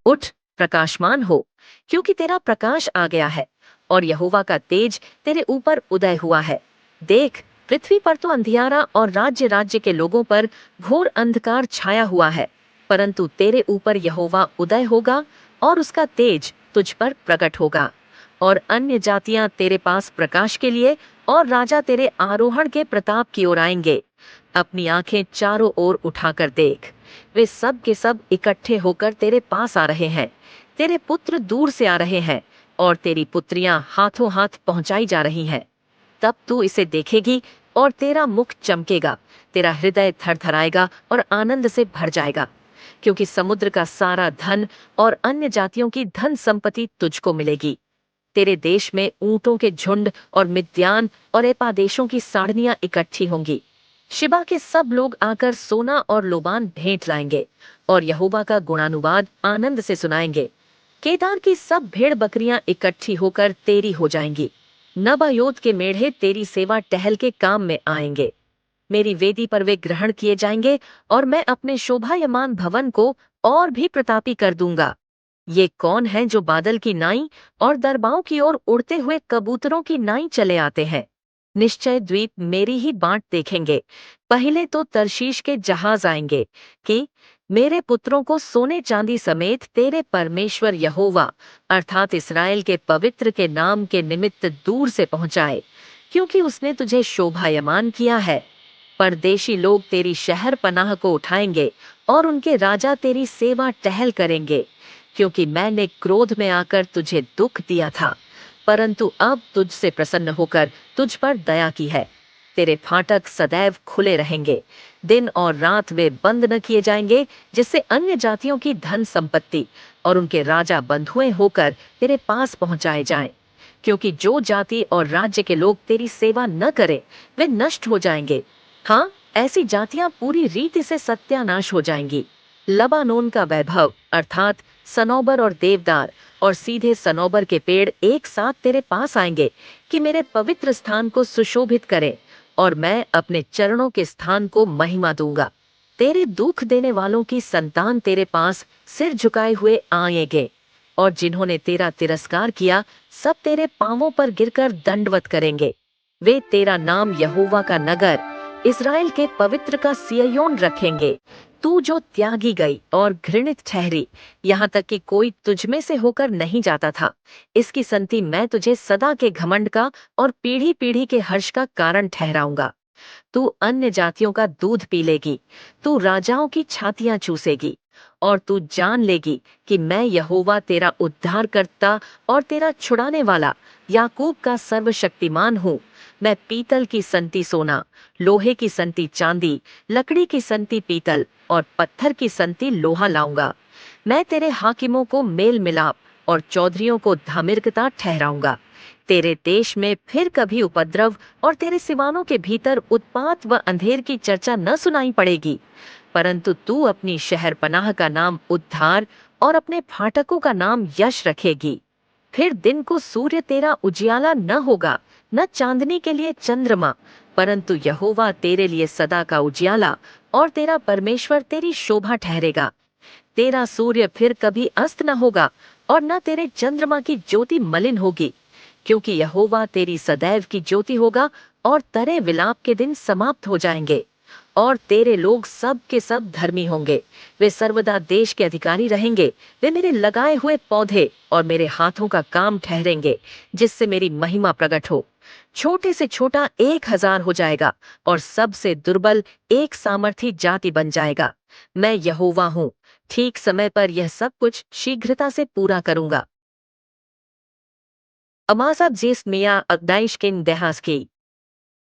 उठ, प्रकाशमान हो, क्योंकि तेरा प्रकाश आ गया है और यहोवा का तेज तेरे ऊपर उदय हुआ है। देख, पृथ्वी पर तो अंधियारा और राज्य राज्य के लोगों पर घोर अंधकार छाया हुआ है, परंतु तेरे ऊपर यहोवा उदय होगा और उसका तेज तुझ पर प्रकट होगा। और अन्य जातियां तेरे पास प्रकाश के लिए और राजा तेरे आरोहण के प्रताप की ओर आएंगे। अपनी आंखें चारों ओर उठाकर देख, वे सब के सब इकट्ठे होकर तेरे पास आ रहे हैं। तेरे पुत्र दूर से आ रहे हैं और तेरी पुत्रियां हाथों हाथ पहुंचाई जा रही हैं। तब तू इसे देखेगी और तेरा मुख चमकेगा, तेरा हृदय थरथराएगा और आनंद से भर जाएगा, क्योंकि समुद्र का सारा धन और अन्य जातियों की धन संपत्ति तुझको मिलेगी। तेरे देश में ऊंटों के झुंड और मिद्यान और एपा देशों की साड़नियां इकट्ठी होंगी। शिबा के सब लोग आकर सोना और लोबान भेंट लाएंगे और यहोवा का गुणानुवाद आनंद से सुनाएंगे। केदार की सब भेड़ बकरियां इकट्ठी होकर तेरी हो जाएंगी। नबायोत के मेढ़े तेरी सेवा टहल के काम में आएंगे। मेरी वेदी पर वे ग्रहण किए जाएंगे और मैं अपने शोभायमान भवन को और भी प्रतापी कर दूंगा। ये कौन है जो बादल की नाई और दरबाओं की ओर उड़ते हुए कबूतरों की नाई चले आते हैं? निश्चय द्वीप मेरी ही बाँट देखेंगे। पहले तो तर्शीश के जहाज आएंगे कि मेरे पुत्रों को सोने चांदी समेत तेरे परमेश्वर यहोवा अर्थात इस्राएल के पवित्र के नाम के निमित्त दूर से पहुंचाए, क्योंकि उसने तुझे शोभायमान किया है। परदेशी लोग तेरी शहर पनाह को उठाएंगे और उनके राजा तेरी सेवा टहल करेंगे, क्योंकि मैंने क्रोध में आकर तुझे दुख दिया था, परंतु अब तुझसे प्रसन्न होकर तुझ पर दया की है। तेरे फाटक सदैव खुले रहेंगे, दिन और रात वे बंद न किए जाएंगे, जिससे अन्य जातियों की धन संपत्ति और उनके राजा बंधुए होकर तेरे पास पहुंचाए जाएं। क्योंकि जो जाति और राज्य के लोग तेरी सेवा न करें, वे नष्ट हो जाएंगे। हाँ, ऐसी जातियां पूरी रीति से सत्यानाश हो जाएंगी। लबानोन का वैभव अर्थात सनोबर और देवदार और सीधे सनोबर के पेड़ एक साथ तेरे पास आएंगे कि मेरे पवित्र स्थान को सुशोभित करें, और मैं अपने चरणों के स्थान को महिमा दूंगा। तेरे दुख देने वालों की संतान तेरे पास सिर झुकाए हुए आएंगे, और जिन्होंने तेरा तिरस्कार किया सब तेरे पांवों पर गिरकर दंडवत करेंगे। वे तेरा नाम यहोवा का नगर, इस्राएल के पवित्र का सिय्योन रखेंगे। तू जो त्यागी गई और घृणित ठहरी, यहाँ तक कि कोई तुझमें से होकर नहीं जाता था, इसकी संति मैं तुझे सदा के घमंड का और पीढ़ी पीढ़ी के हर्ष का कारण ठहराऊंगा। तू अन्य जातियों का दूध पी लेगी, तू राजाओं की छातियां चूसेगी, और तू जान लेगी कि मैं यहोवा तेरा उद्धारकर्ता और तेरा छुड़ाने वाला, याकूब का सर्वशक्तिमान हूँ। मैं पीतल की संति सोना, लोहे की संति चांदी, लकड़ी की संति पीतल और पत्थर की संति लोहा लाऊंगा। मैं तेरे हाकिमों को मेल मिलाप और चौधरियों को धार्मिकता ठहराऊंगा। तेरे देश में फिर कभी उपद्रव और तेरे सिवानों के भीतर उत्पात व अंधेर की चर्चा न सुनाई पड़ेगी, परंतु तू अपनी शहर पनाह का नाम उद्धार और अपने फाटकों का नाम यश रखेगी। फिर दिन को सूर्य तेरा उजियाला न होगा, न चांदनी के लिए चंद्रमा, परंतु यहोवा तेरे लिए सदा का उजियाला और तेरा परमेश्वर तेरी शोभा ठहरेगा। तेरा सूर्य फिर कभी अस्त न होगा और न तेरे चंद्रमा की ज्योति मलिन होगी, क्योंकि यहोवा तेरी सदैव की ज्योति होगा और तरे विलाप के दिन समाप्त हो जाएंगे। और तेरे लोग सब के सब धर्मी होंगे, वे सर्वदा देश के अधिकारी रहेंगे। वे मेरे लगाए हुए पौधे और मेरे हाथों का काम ठहरेंगे, जिससे मेरी महिमा प्रकट हो। छोटे से छोटा 1,000 हो जाएगा और सबसे दुर्बल एक सामर्थी जाति बन जाएगा। मैं यहोवा हूँ, ठीक समय पर यह सब कुछ शीघ्रता से पूरा करूंगा। अमासा जेस मिया अगदाइश किन देहास की